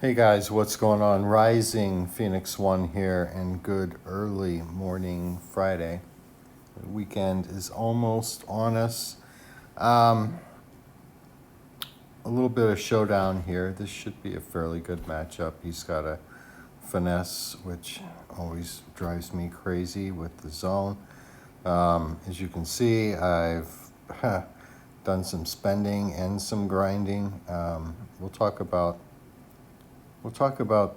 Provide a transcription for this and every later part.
Hey guys, what's going on? Rising Phoenix 1 here, and good early morning Friday. The weekend is almost on us. A little bit of showdown here. This should be a fairly good matchup. He's got a finesse, which always drives me crazy with the zone. As you can see, I've done some spending and some grinding. We'll talk about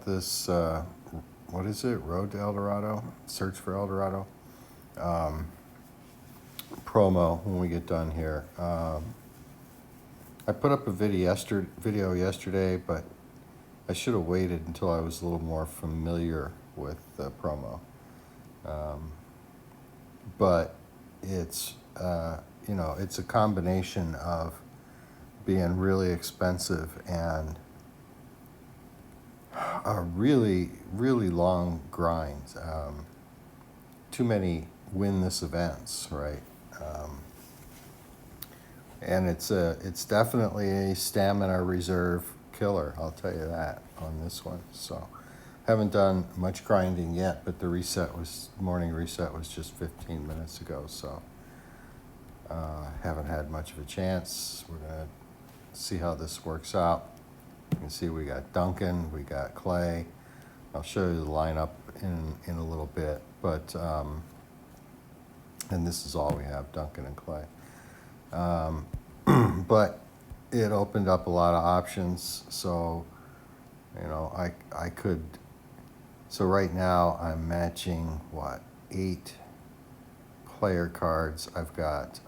this. What is it? Road to El Dorado? Search for El Dorado promo when we get done here. I put up a video yesterday, but I should have waited until I was a little more familiar with the promo. But it's it's a combination of being really expensive and a really, really long grind. Too many win this events, right? And it's definitely a stamina reserve killer, I'll tell you that on this one. So haven't done much grinding yet, but the morning reset was just 15 minutes ago, so haven't had much of a chance. We're gonna see how this works out. You can see we got Duncan, we got Clay. I'll show you the lineup in a little bit, but and this is all we have, Duncan and Clay. But it opened up a lot of options, so I could. So right now I'm matching 8 player cards. I've got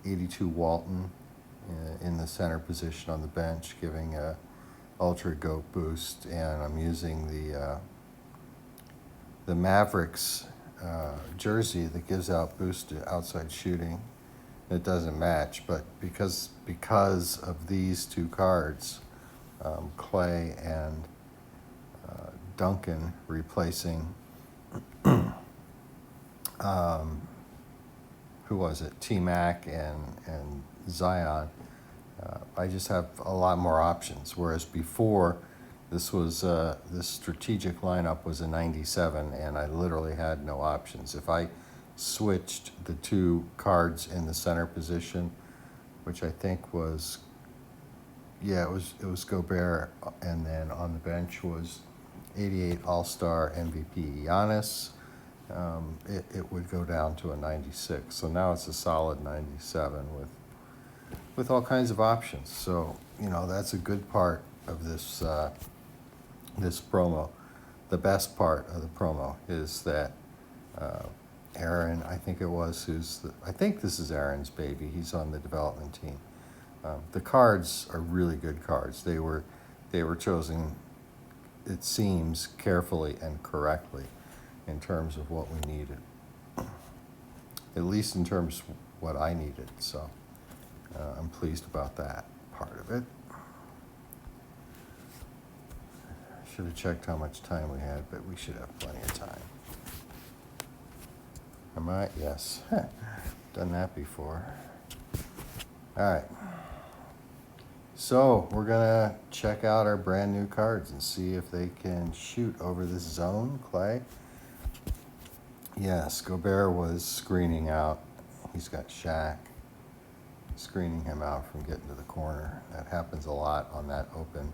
82 Walton in the center position on the bench, giving a ultra goat boost, and I'm using the Mavericks jersey that gives out boost to outside shooting. It doesn't match, but because of these two cards, Clay and Duncan replacing who was it? T-Mac and Zion. I just have a lot more options. Whereas before, this strategic lineup was a 97, and I literally had no options. If I switched the two cards in the center position, which I think was, it was Gobert, and then on the bench was 88 All-Star MVP Giannis. It would go down to a 96. So now it's a solid 97 with all kinds of options. So that's a good part of this this promo. The best part of the promo is that Aaron, I think it was, I think this is Aaron's baby. He's on the development team. The cards are really good cards. They were chosen, it seems, carefully and correctly in terms of what we needed. At least in terms of what I needed. So I'm pleased about that part of it. Should have checked how much time we had, but we should have plenty of time. Am I? Yes. Done that before. All right. So we're going to check out our brand new cards and see if they can shoot over this zone, Clay. Yes, Gobert was screening out. He's got Shaq screening him out from getting to the corner. That happens a lot on that open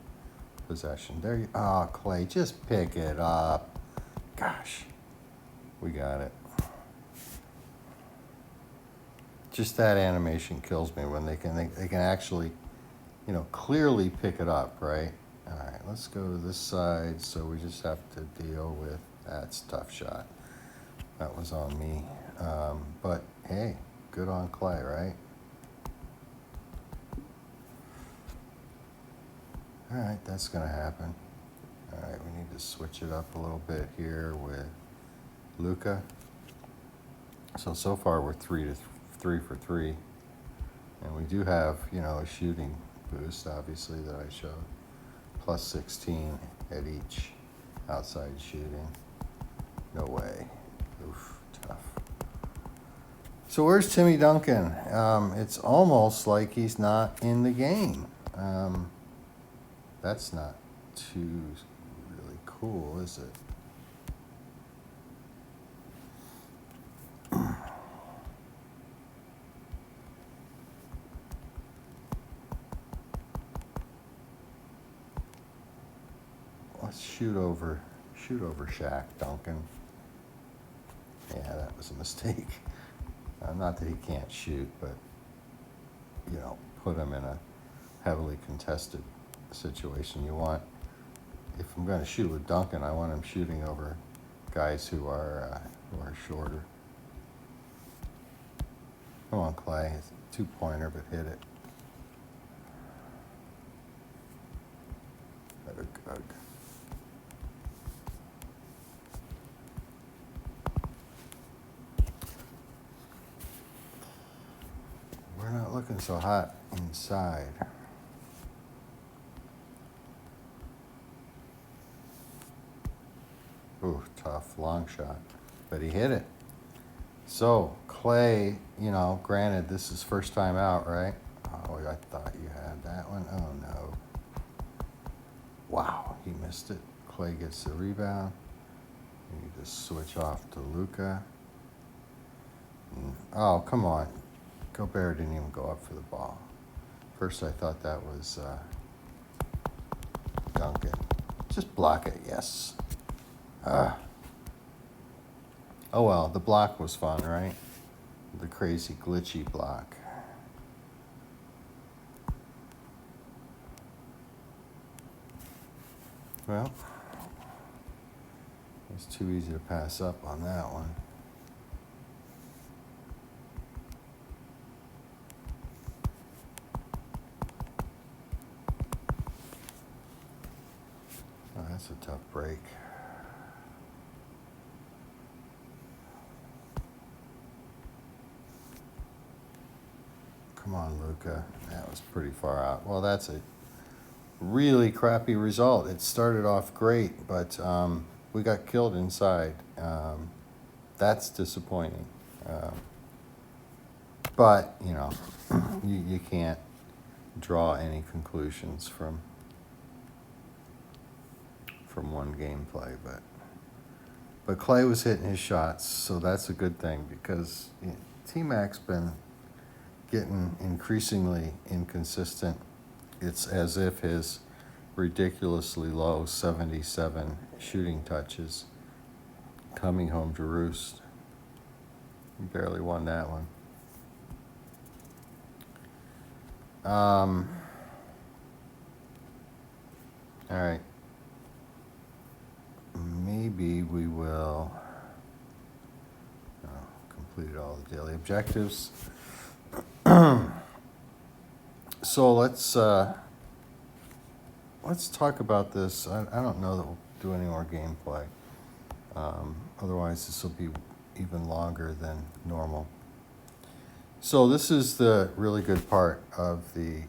possession. There you, Clay, just pick it up. Gosh, we got it. Just that animation kills me when they can actually, clearly pick it up, right? All right, let's go to this side. So we just have to deal with that's a tough shot. That was on me. But hey, good on Clay, right? All right, that's going to happen. All right, we need to switch it up a little bit here with Luka. So far we're 3 for 3. And we do have, a shooting boost, obviously, that I showed. Plus 16 at each outside shooting. No way. Oof, tough. So where's Timmy Duncan? It's almost like he's not in the game. That's not too really cool, is it? Let's shoot over Shaq Duncan. Yeah, that was a mistake. Not that he can't shoot, but put him in a heavily contested situation. If I'm going to shoot with Duncan, I want him shooting over guys who are shorter. Come on, Clay. It's a 2-pointer, but hit it. Better good. We're not looking so hot inside. Ooh, tough long shot, but he hit it. So Clay, granted this is first time out, right? Oh, I thought you had that one. Oh no. Wow, he missed it. Clay gets the rebound. You just switch off to Luka. Oh, come on. Gobert didn't even go up for the ball. First I thought that was Duncan. Just block it, yes. Oh well, the block was fun, right? The crazy glitchy block. Well, it's too easy to pass up on that one. Oh, that's a tough break. Come on, Luka. That was pretty far out. Well, that's a really crappy result. It started off great, but we got killed inside. That's disappointing. But, you can't draw any conclusions from one gameplay. But Clay was hitting his shots, so that's a good thing because T-Mac's been getting increasingly inconsistent. It's as if his ridiculously low 77 shooting touches coming home to roost. He barely won that one. All right. Maybe we will complete all the daily objectives. So let's talk about this. I don't know that we'll do any more gameplay. Otherwise, this will be even longer than normal. So this is the really good part of the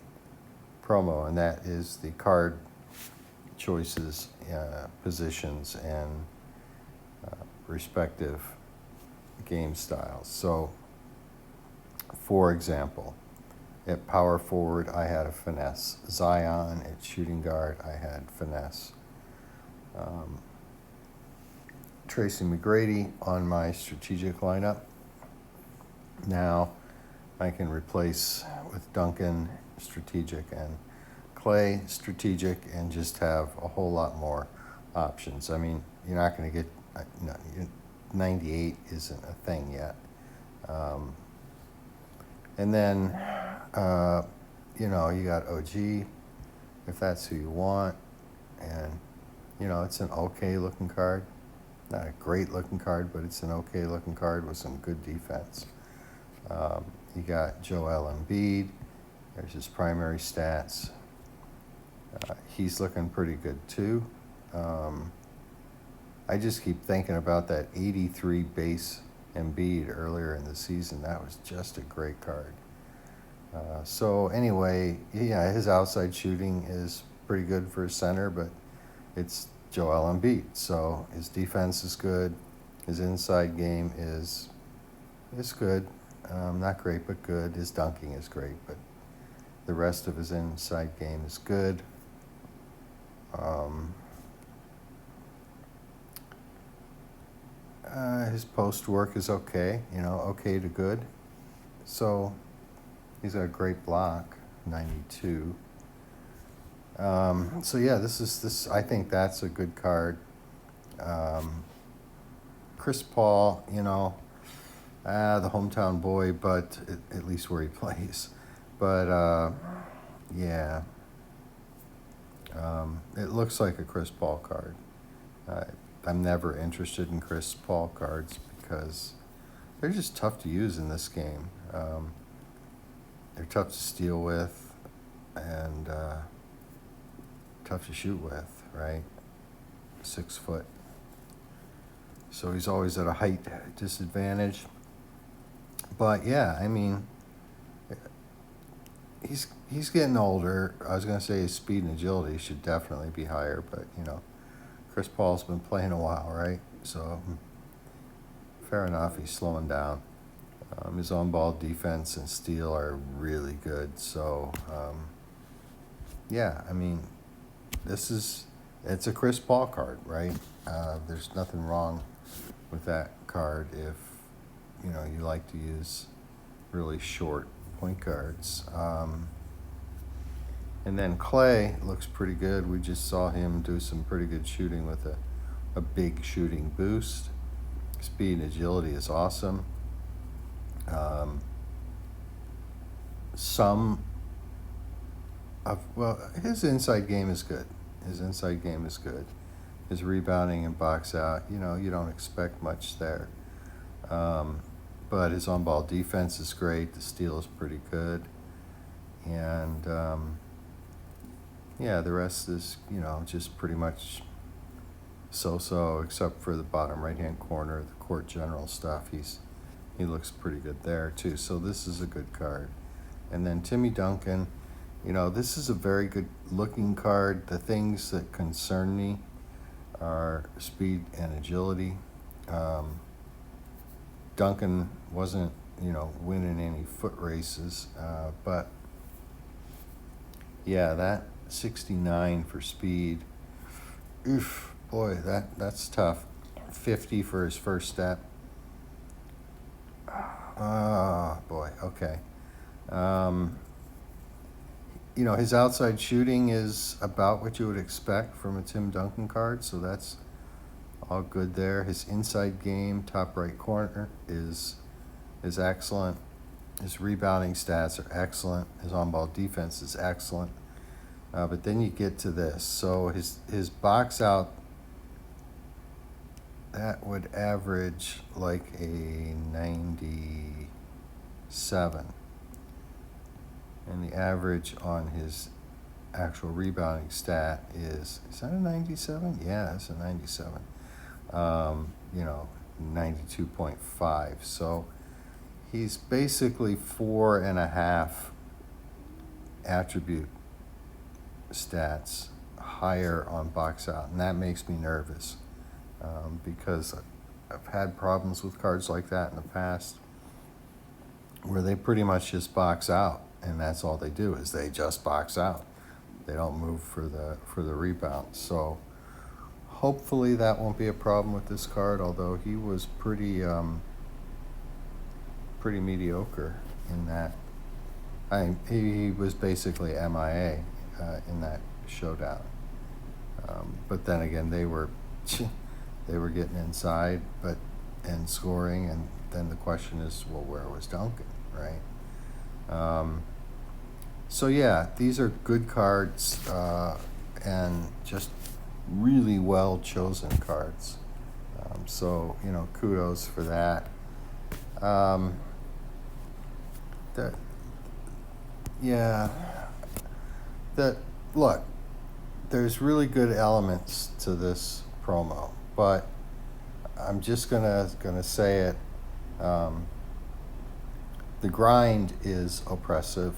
promo, and that is the card choices, positions, and respective game styles. So, for example, at power forward, I had a finesse. Zion at shooting guard, I had finesse. Tracy McGrady on my strategic lineup. Now I can replace with Duncan strategic and Clay strategic and just have a whole lot more options. I mean, you're not going to get 98 isn't a thing yet. And then, you got OG, if that's who you want. And, it's an okay looking card. Not a great looking card, but it's an okay looking card with some good defense. You got Joel Embiid. There's his primary stats. He's looking pretty good too. I just keep thinking about that 83 base Embiid earlier in the season. That was just a great card. So anyway, yeah, his outside shooting is pretty good for a center, but it's Joel Embiid. So his defense is good. His inside game is good. Not great, but good. His dunking is great, but the rest of his inside game is good. Um, his post work is okay, okay to good. So he's got a great block, 92. So yeah, this. I think that's a good card. Chris Paul, the hometown boy, but at least where he plays. But yeah, it looks like a Chris Paul card. I'm never interested in Chris Paul cards because they're just tough to use in this game. They're tough to steal with and tough to shoot with, right? 6 foot. So he's always at a height disadvantage. But yeah, I mean, he's getting older. I was going to say his speed and agility should definitely be higher, but Chris Paul's been playing a while, right? So fair enough, he's slowing down. His on-ball defense and steal are really good. So yeah, I mean, it's a Chris Paul card, right? There's nothing wrong with that card if you like to use really short point guards. And then Clay looks pretty good. We just saw him do some pretty good shooting with a big shooting boost. Speed and agility is awesome. His inside game is good. His rebounding and box out, you don't expect much there. But his on-ball defense is great. The steal is pretty good. And, yeah, the rest is, just pretty much so-so, except for the bottom right-hand corner, the court general stuff. He looks pretty good there, too. So this is a good card. And then Timmy Duncan, this is a very good-looking card. The things that concern me are speed and agility. Duncan wasn't, winning any foot races, but yeah, that 69 for speed, oof, boy, that's tough. 50 for his first step. Oh, boy, okay. His outside shooting is about what you would expect from a Tim Duncan card, so that's all good there. His inside game, top right corner, is excellent. His rebounding stats are excellent. His on-ball defense is excellent. But then you get to this. So his box out, that would average like a 97. And the average on his actual rebounding stat is that a 97? Yeah, it's a 97. 92.5. So he's basically 4.5 attribute stats higher on box out, and that makes me nervous because I've had problems with cards like that in the past where they pretty much just box out, and that's all they do is they just box out. They don't move for the rebound. So hopefully that won't be a problem with this card, although he was pretty mediocre in that. He was basically MIA in that showdown. But then again, they were getting inside and scoring, and then the question is, well, where was Duncan, right? So yeah, these are good cards and just really well chosen cards. So kudos for that. Look, there's really good elements to this promo, but I'm just gonna say it. The grind is oppressive.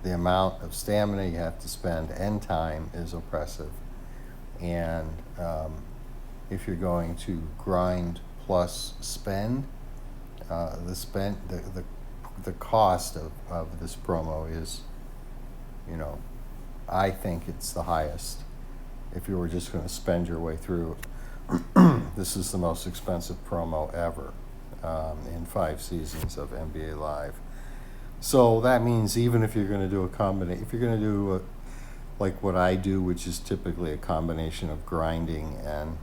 The amount of stamina you have to spend and time is oppressive. And if you're going to grind plus spend, the cost of this promo is, I think it's the highest if you were just going to spend your way through, this is the most expensive promo ever in 5 seasons of NBA Live. So that means even if you're going to do a combination, if you're going to do like what I do, which is typically a combination of grinding and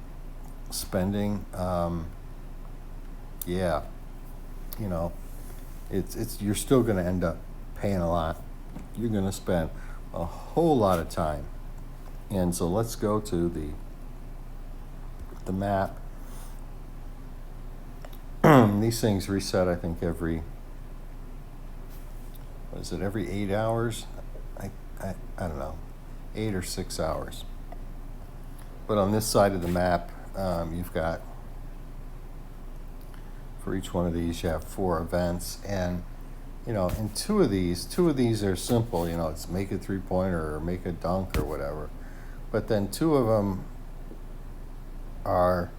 spending, yeah, you know, it's you're still going to end up paying a lot. You're going to spend a whole lot of time. And so let's go to the map. These things reset, I think, every 8 hours? I don't know, 8 or 6 hours. But on this side of the map, you've got, for each one of these, you have 4 events. And, you know, in two of these are simple. You know, it's make a 3-pointer or make a dunk or whatever. But then 2 of them are,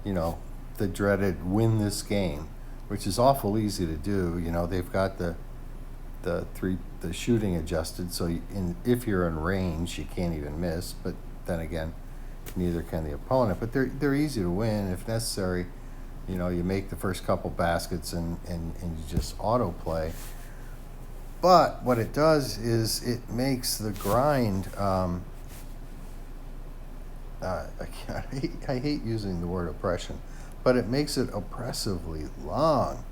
you know, the dreaded win this game, which is awful easy to do. You know, they've got the shooting adjusted, so if you're in range, you can't even miss. But then again, neither can the opponent. But they're easy to win if necessary. You know, you make the first couple baskets and you just auto-play. But what it does is it makes the grind, I hate using the word oppression, but it makes it oppressively long.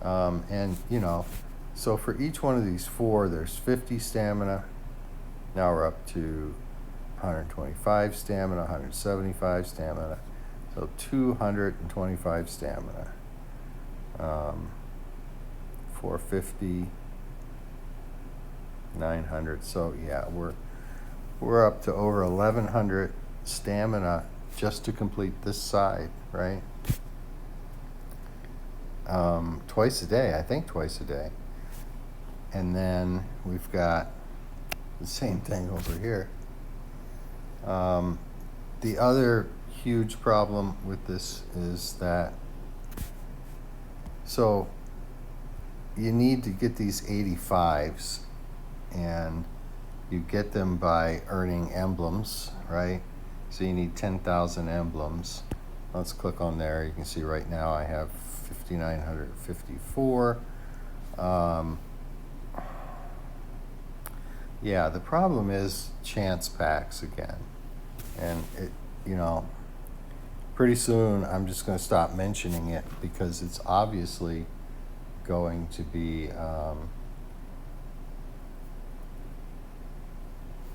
And, you know, so for each one of these 4, there's 50 stamina. Now we're up to 125 stamina, 175 stamina. So 225 stamina. 450, 900. So yeah, we're up to over 1100 stamina just to complete this side, right? Twice a day, I think twice a day. And then we've got the same thing over here. The other huge problem with this is that, so you need to get these 85s, and you get them by earning emblems, right? So you need 10,000 emblems. Let's click on there. You can see right now I have 5,954. Yeah, the problem is chance packs again. And it, you know, pretty soon I'm just going to stop mentioning it because it's obviously going to be,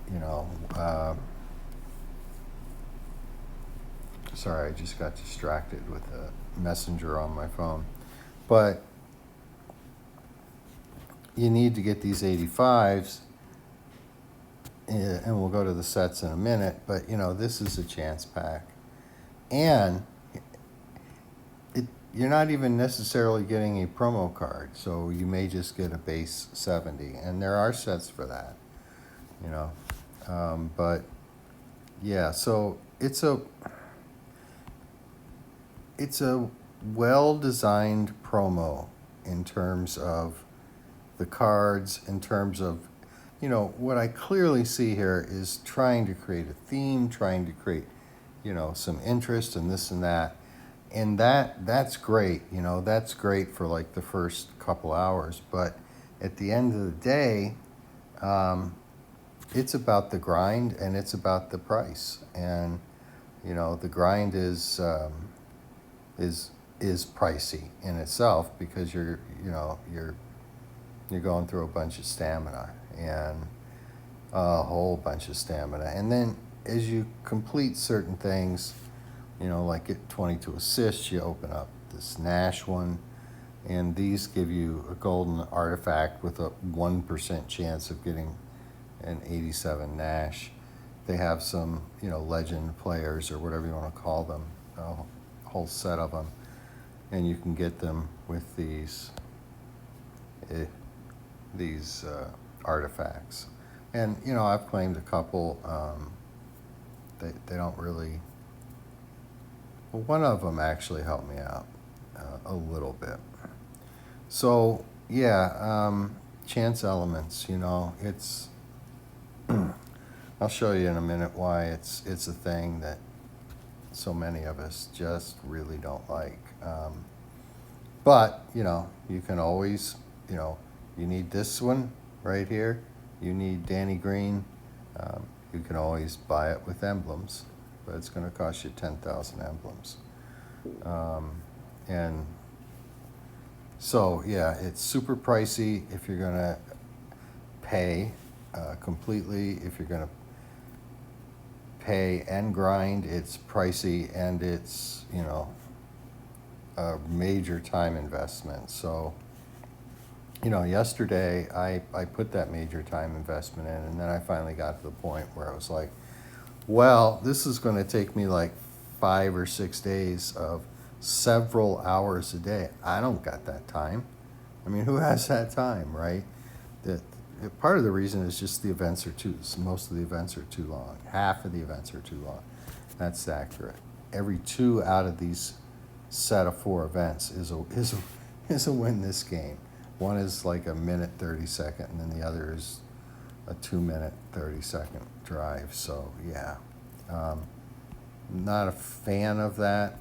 you know, sorry, I just got distracted with a messenger on my phone. But you need to get these 85s, and we'll go to the sets in a minute, but, you know, this is a chance pack. And you're not even necessarily getting a promo card, so you may just get a base 70, and there are sets for that, you know. But, yeah, so it's a well-designed promo in terms of the cards, in terms of, you know, what I clearly see here is trying to create a theme, trying to create, you know, some interest and this and that. And that's great, you know, that's great for like the first couple hours. But at the end of the day, it's about the grind and it's about the price. And, you know, the grind is pricey in itself because you're going through a bunch of stamina and a whole bunch of stamina. And then as you complete certain things, you know, like get 22 assists, you open up this Nash one, and these give you a golden artifact with a 1% chance of getting an 87 Nash. They have some, you know, legend players or whatever you want to call them, a whole set of them, and you can get them with these artifacts. And, you know, I've claimed a couple. They don't really. Well, one of them actually helped me out a little bit. So yeah, chance elements. You know, it's I'll show you in a minute why it's a thing that so many of us just really don't like. But, you can always, you need this one right here. You need Danny Green. You can always buy it with emblems, but it's going to cost you 10,000 emblems. And so, yeah, it's super pricey if you're going to pay completely. If you're going to pay and grind, it's pricey, and it's, a major time investment. So, yesterday I put that major time investment in, and then I finally got to the point where I was like, well, this is going to take me like 5 or 6 days of several hours a day. I don't got that time. I mean, who has that time, right? That part of the reason is just the events are most of the events are too long. Half of the events are too long. That's accurate. Every 2 out of these set of 4 events is a win this game. One is like a minute 30-second, and then the other is a 2-minute 30-second drive. So yeah, not a fan of that.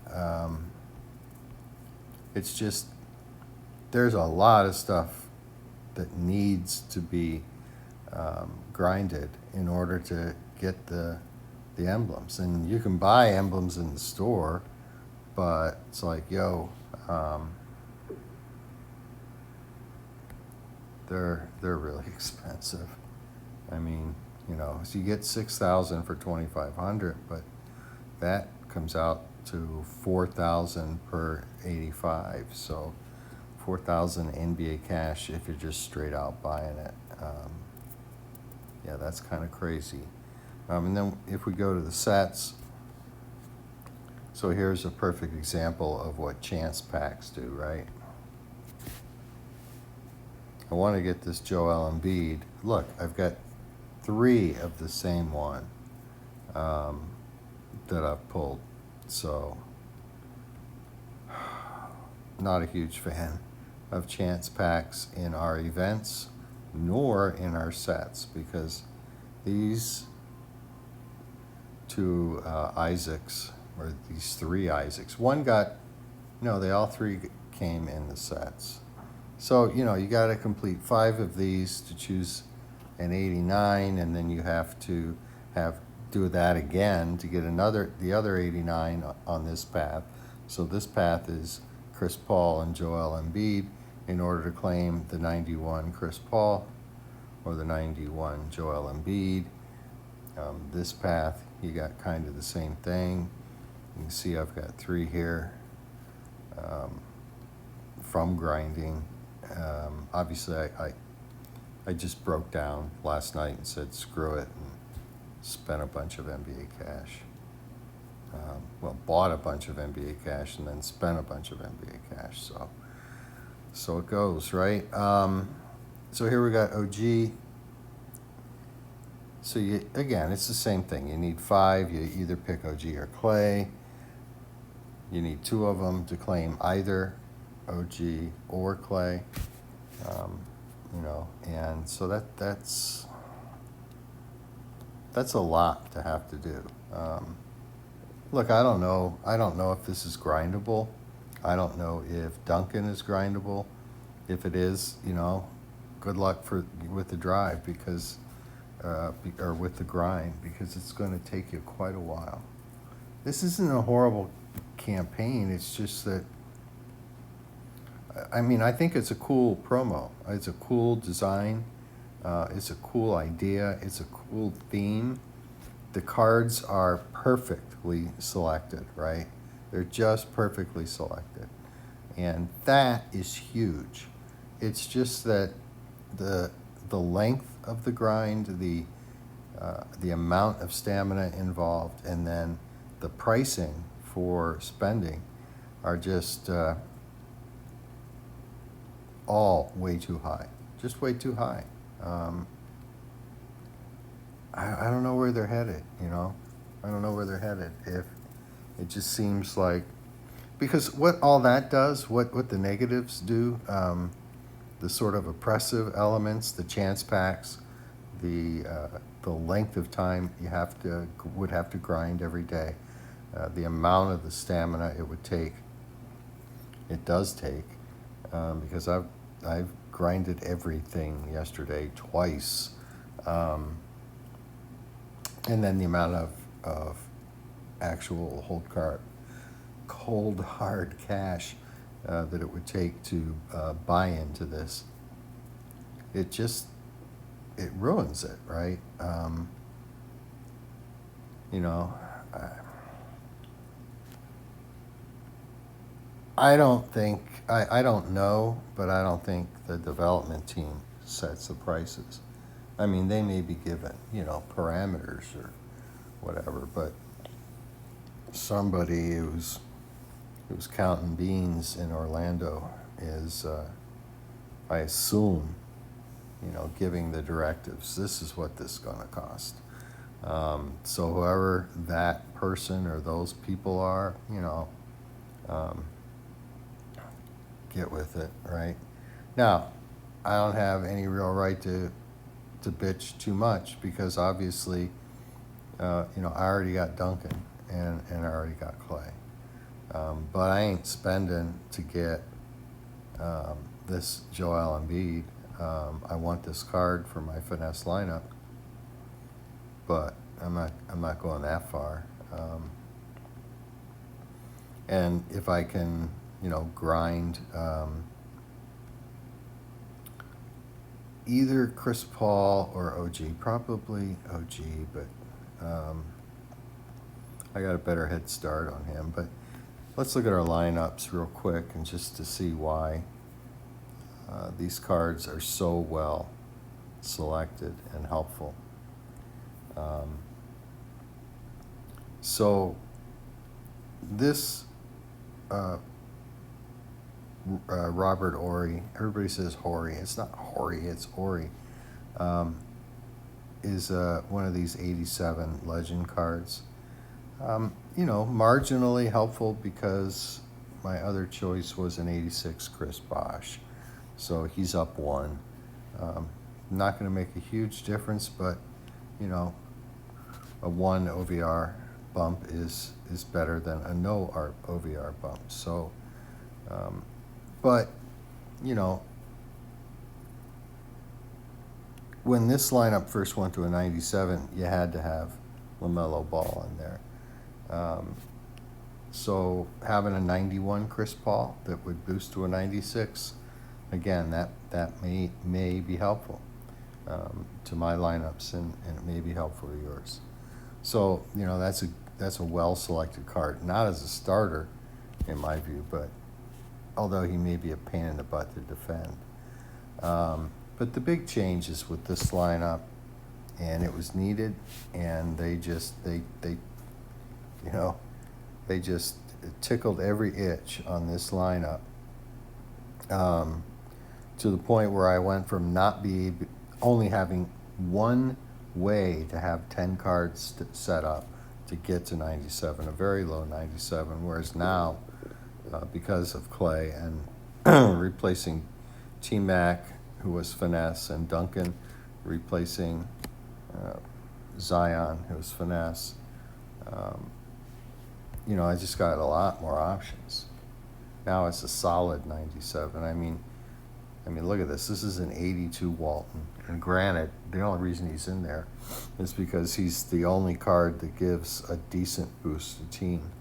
It's just there's a lot of stuff that needs to be grinded in order to get the emblems. And you can buy emblems in the store, but it's like, they're really expensive. I mean, so you get 6,000 for 2,500, but that comes out to 4,000 per 85. So 4,000 NBA cash if you're just straight out buying it. Yeah, that's kind of crazy. And then if we go to the sets, so here's a perfect example of what chance packs do, right? I want to get this Joel Embiid. Look, I've got 3 of the same one that I've pulled. So, not a huge fan of chance packs in our events nor in our sets, because these 2 Isaacs, or these 3 Isaacs, one got, they all 3 came in the sets. So, you got to complete 5 of these to choose an 89, and then you have to do that again to get the other 89 on this path. So this path is Chris Paul and Joel Embiid in order to claim the 91 Chris Paul or the 91 Joel Embiid. This path, you got kind of the same thing. You can see I've got 3 here from grinding. Obviously, I just broke down last night and said screw it and spent a bunch of NBA cash. Bought a bunch of NBA cash and then spent a bunch of NBA cash. So it goes, right? So here we got OG. So again, it's the same thing. You need 5. You either pick OG or Clay. You need 2 of them to claim either OG or Clay. And so that's a lot to have to do. Look, I don't know if this is grindable. I don't know if Duncan is grindable. If it is, good luck with the drive because or with the grind, because it's going to take you quite a while. This isn't a horrible campaign. It's just that, I think it's a cool promo. It's a cool design. It's a cool idea. It's a cool theme. The cards are perfectly selected, right? They're just perfectly selected. And that is huge. It's just that the length of the grind, the amount of stamina involved, and then the pricing for spending are just all way too high. Just way too high. I don't know where they're headed, I don't know where they're headed. If it just seems like, because what all that does, what the negatives do, the sort of oppressive elements, the chance packs, the length of time you would have to grind every day, the amount of the stamina it would take. It does take, because I've grinded everything yesterday twice, and then the amount of actual cold hard cash that it would take to buy into this. It ruins it, right? You know, I don't know, but I don't think the development team sets the prices. I mean, they may be given, parameters or whatever, but somebody who's counting beans in Orlando is, I assume, giving the directives. This is what this is going to cost. So whoever that person or those people are, get with it, right? Now, I don't have any real right to bitch too much, because obviously, I already got Duncan and I already got Clay. But I ain't spending to get this Joel Embiid. I want this card for my finesse lineup, but I'm not going that far. And if I can, grind either Chris Paul or OG, probably OG, but I got a better head start on him. But let's look at our lineups real quick, and just to see why these cards are so well selected and helpful. So this Robert Horry, everybody says Horry, it's not Horry, it's Horry, is one of these 87 legend cards. Marginally helpful, because my other choice was an 86 Chris Bosh. So he's up one. Not going to make a huge difference, but, a 1 OVR bump is better than a no OVR bump. So, but, when this lineup first went to a 97, you had to have LaMelo Ball in there. So having a 91 Chris Paul that would boost to a 96, again, that may be helpful to my lineups, and it may be helpful to yours. So that's a well selected card, not as a starter in my view, but although he may be a pain in the butt to defend. But the big change is with this lineup, and it was needed, and they just tickled every itch on this lineup, to the point where I went from only having one way to have 10 cards set up to get to 97, a very low 97, whereas now, because of Clay and replacing T-Mac, who was finesse, and Duncan replacing Zion, who was finesse, I just got a lot more options. Now it's a solid 97. I mean, look at this. This is an 82 Walton. And granted, the only reason he's in there is because he's the only card that gives a decent boost to team.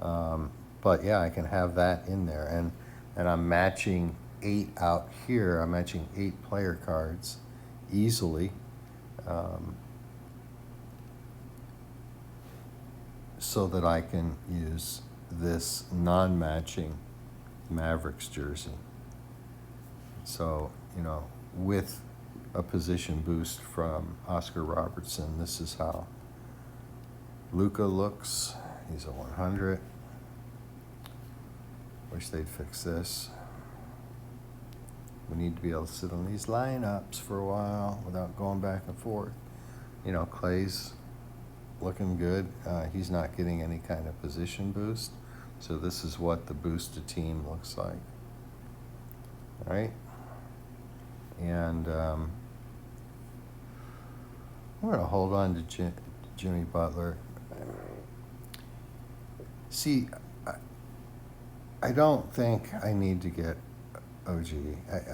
But yeah, I can have that in there. And I'm matching 8 out here. I'm matching 8 player cards easily. So that I can use this non-matching Mavericks jersey. So, with a position boost from Oscar Robertson, this is how Luka looks. He's a 100. Wish they'd fix this. We need to be able to sit on these lineups for a while without going back and forth. Clay's looking good. He's not getting any kind of position boost. So this is what the boosted team looks like. All right. And I'm going to hold on to Jimmy Butler. See, I don't think I need to get OG.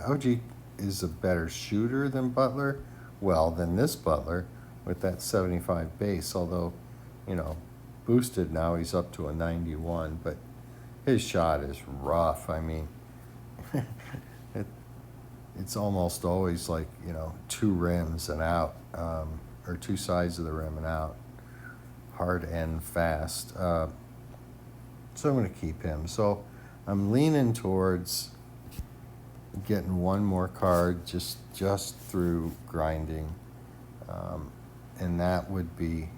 OG is a better shooter than Butler. Well, than this Butler with that 75 base, although, you know, boosted now he's up to a 91, but his shot is rough. I mean, it's almost always like, you know, two rims and out, or two sides of the rim and out, hard and fast. So I'm going to keep him. So I'm leaning towards getting one more card just through grinding, and that would be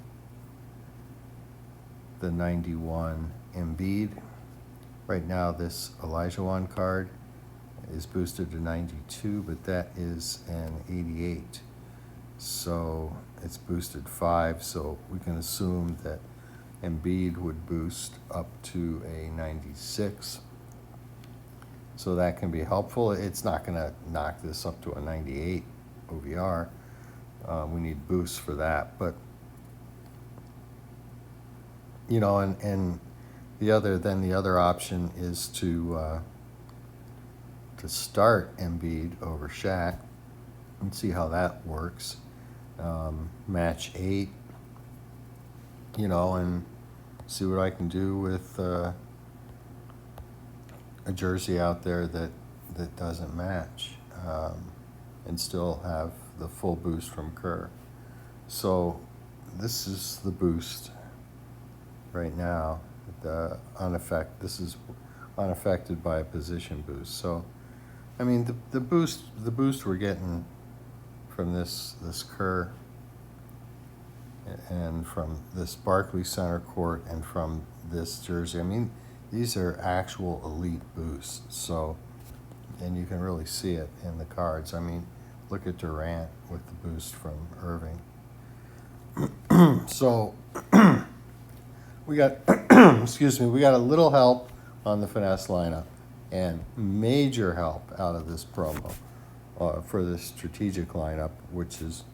the 91 Embiid. Right now this Olajuwon card is boosted to 92, but that is an 88, so it's boosted 5, so we can assume that Embiid would boost up to a 96, so that can be helpful. It's not going to knock this up to a 98 OVR. We need boosts for that, but you know, and the other option is to start Embiid over Shaq and see how that works. Match 8, you know, and see what I can do with a jersey out there that doesn't match, and still have the full boost from Kerr. So this is the boost right now. This is unaffected by a position boost. So, I mean, the boost we're getting from this Kerr and from this Barclays Center Court and from this jersey, I mean, these are actual elite boosts. So, and you can really see it in the cards. I mean, look at Durant with the boost from Irving. So we got, excuse me, we got a little help on the finesse lineup and major help out of this promo for this strategic lineup, which is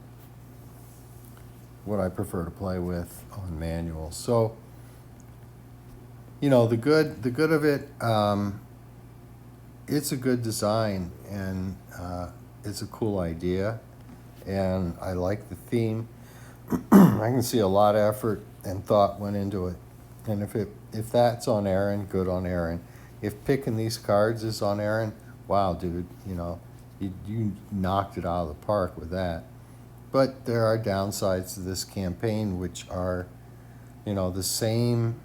what I prefer to play with on manual. So, you know, the good of it, it's a good design, and it's a cool idea, and I like the theme. I can see a lot of effort and thought went into it, and if that's on Aaron, good on Aaron. If picking these cards is on Aaron, wow, dude, you know, you knocked it out of the park with that. But there are downsides to this campaign, which are, you know, the same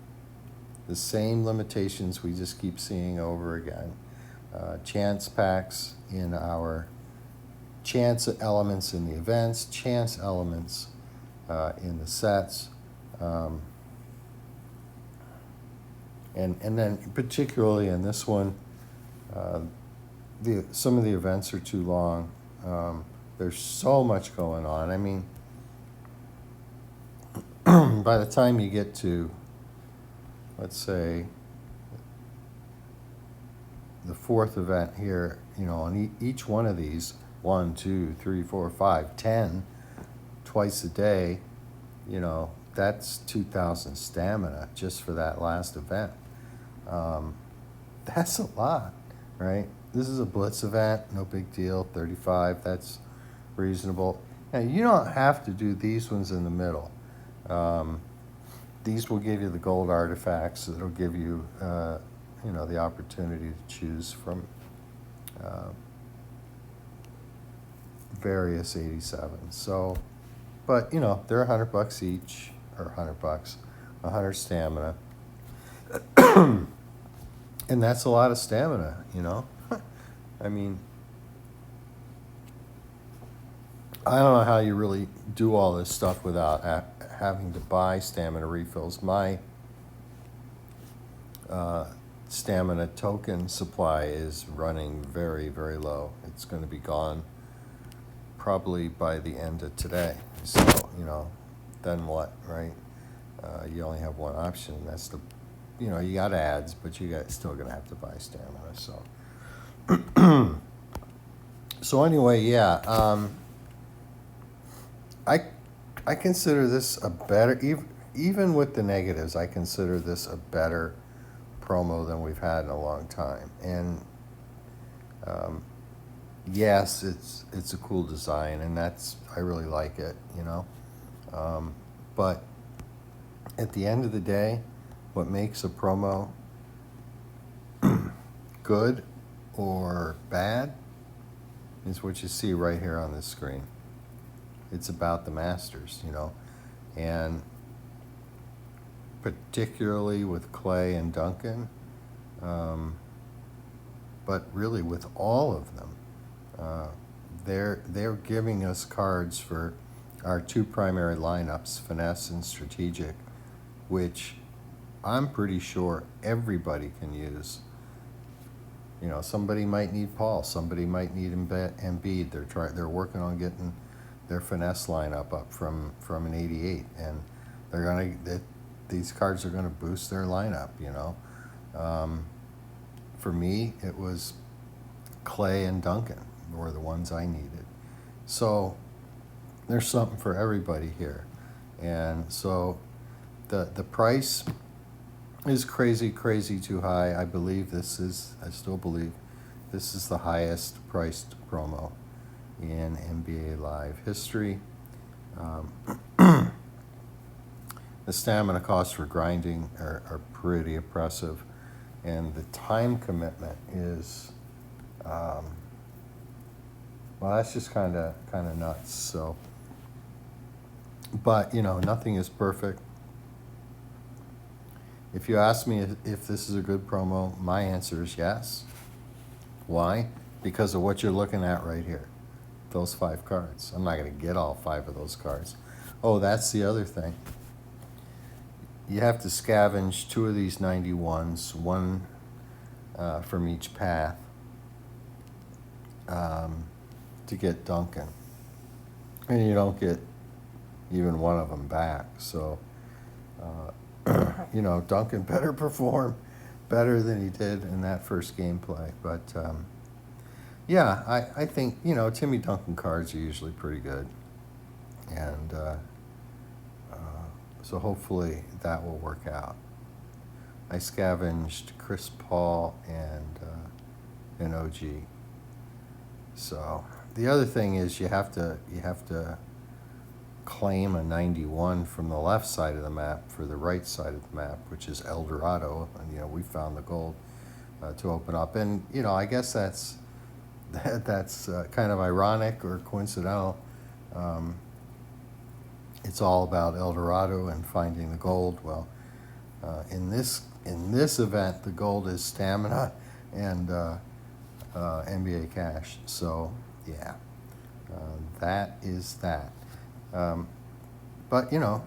limitations we just keep seeing over again. Chance packs in our chance elements in the events, chance elements in the sets, and then particularly in this one, some of the events are too long. There's so much going on. I mean, by the time you get to, let's say, the fourth event here, you know, on each one of these, 1, 2, 3, 4, 5, 10, twice a day, you know, that's 2,000 stamina just for that last event. That's a lot, right? This is a blitz event, no big deal, 35, that's reasonable. Now, you don't have to do these ones in the middle. These will give you the gold artifacts. It'll give you, you know, the opportunity to choose from various 87s. So, but you know, they're $100 each, or $100, 100 stamina, and that's a lot of stamina, you know. I mean, I don't know how you really do all this stuff without having to buy stamina refills. My stamina token supply is running very, very low. It's going to be gone probably by the end of today. So, you know, then what, right? You only have one option. That's the, you know, you got ads, but you still going to have to buy stamina. So, so anyway, yeah. I consider this a better, even with the negatives, I consider this a better promo than we've had in a long time. And yes, it's a cool design, and I really like it, you know. But at the end of the day, what makes a promo good or bad is what you see right here on this screen. It's about the Masters, you know, and particularly with Clay and Duncan, but really with all of them. They're giving us cards for our two primary lineups, finesse and strategic, which I'm pretty sure everybody can use. You know, somebody might need Paul, somebody might need Embiid. They're working on getting their finesse lineup up from an 88, and these cards are gonna boost their lineup. You know, for me, it was Clay and Duncan were the ones I needed. So there's something for everybody here, and so the price is crazy too high. I still believe this is the highest priced promo in NBA Live history. The stamina costs for grinding are pretty oppressive, and the time commitment is, well, that's just kind of nuts. So, but you know, nothing is perfect. If you ask me if this is a good promo, my answer is yes. Why? Because of what you're looking at right here. Those 5 cards. I'm not going to get all 5 of those cards. Oh, that's the other thing. You have to scavenge 2 of these 91s, one from each path, to get Duncan. And you don't get even one of them back. So, you know, Duncan better perform better than he did in that first gameplay. But, yeah, I think, you know, Timmy Duncan cards are usually pretty good. And so hopefully that will work out. I scavenged Chris Paul and OG. So the other thing is you have to claim a 91 from the left side of the map for the right side of the map, which is El Dorado, and you know we found the gold to open up, and you know I guess that's kind of ironic or coincidental. It's all about El Dorado and finding the gold. Well, in this event, the gold is stamina and NBA cash. So yeah, that is that. But you know,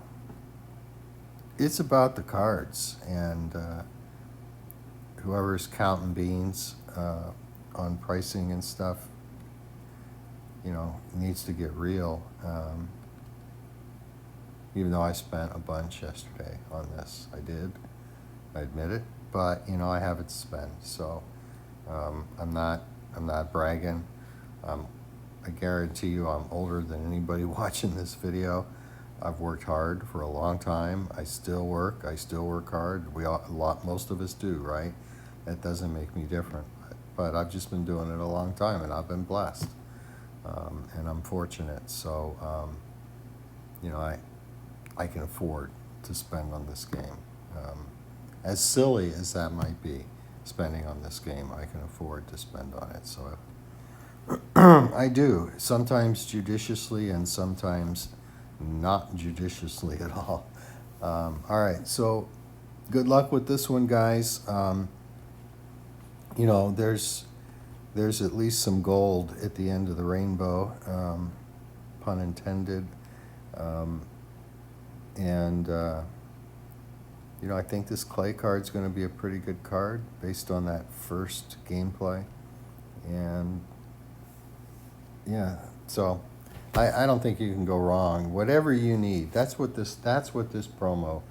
it's about the cards, and whoever's counting beans on pricing and stuff, you know, needs to get real. Even though I spent a bunch yesterday on this, I admit it, but you know I have it to spend, so I'm not bragging. I guarantee you I'm older than anybody watching this video. I've worked hard for a long time. I still work hard. Most of us do, right? That doesn't make me different, but I've just been doing it a long time, and I've been blessed, and I'm fortunate. So you know, I can afford to spend on this game. As silly as that might be, spending on this game, I can afford to spend on it. So I do, sometimes judiciously and sometimes not judiciously at all. All right, so good luck with this one, guys. You know, there's at least some gold at the end of the rainbow, pun intended. And you know, I think this Clay card's going to be a pretty good card based on that first gameplay. And yeah, so I don't think you can go wrong. Whatever you need, that's what this promo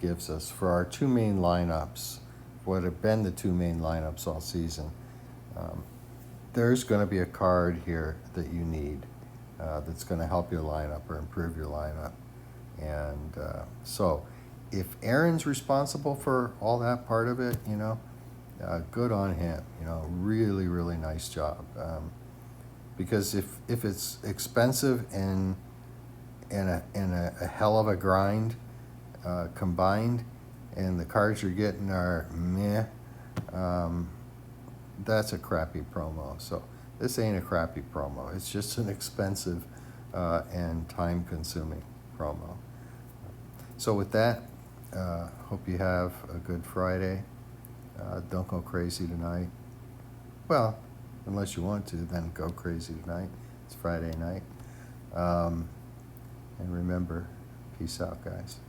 gives us for our 2 main lineups. What have been the 2 main lineups all season. There's going to be a card here that you need that's going to help your lineup or improve your lineup. And so if Aaron's responsible for all that part of it, good on him. Really, really nice job. Because if it's expensive and a hell of a grind combined, and the cards you're getting are meh, that's a crappy promo. So this ain't a crappy promo. It's just an expensive and time-consuming promo. So with that, hope you have a good Friday. Don't go crazy tonight. Well, unless you want to, then go crazy tonight. It's Friday night. And remember, peace out, guys.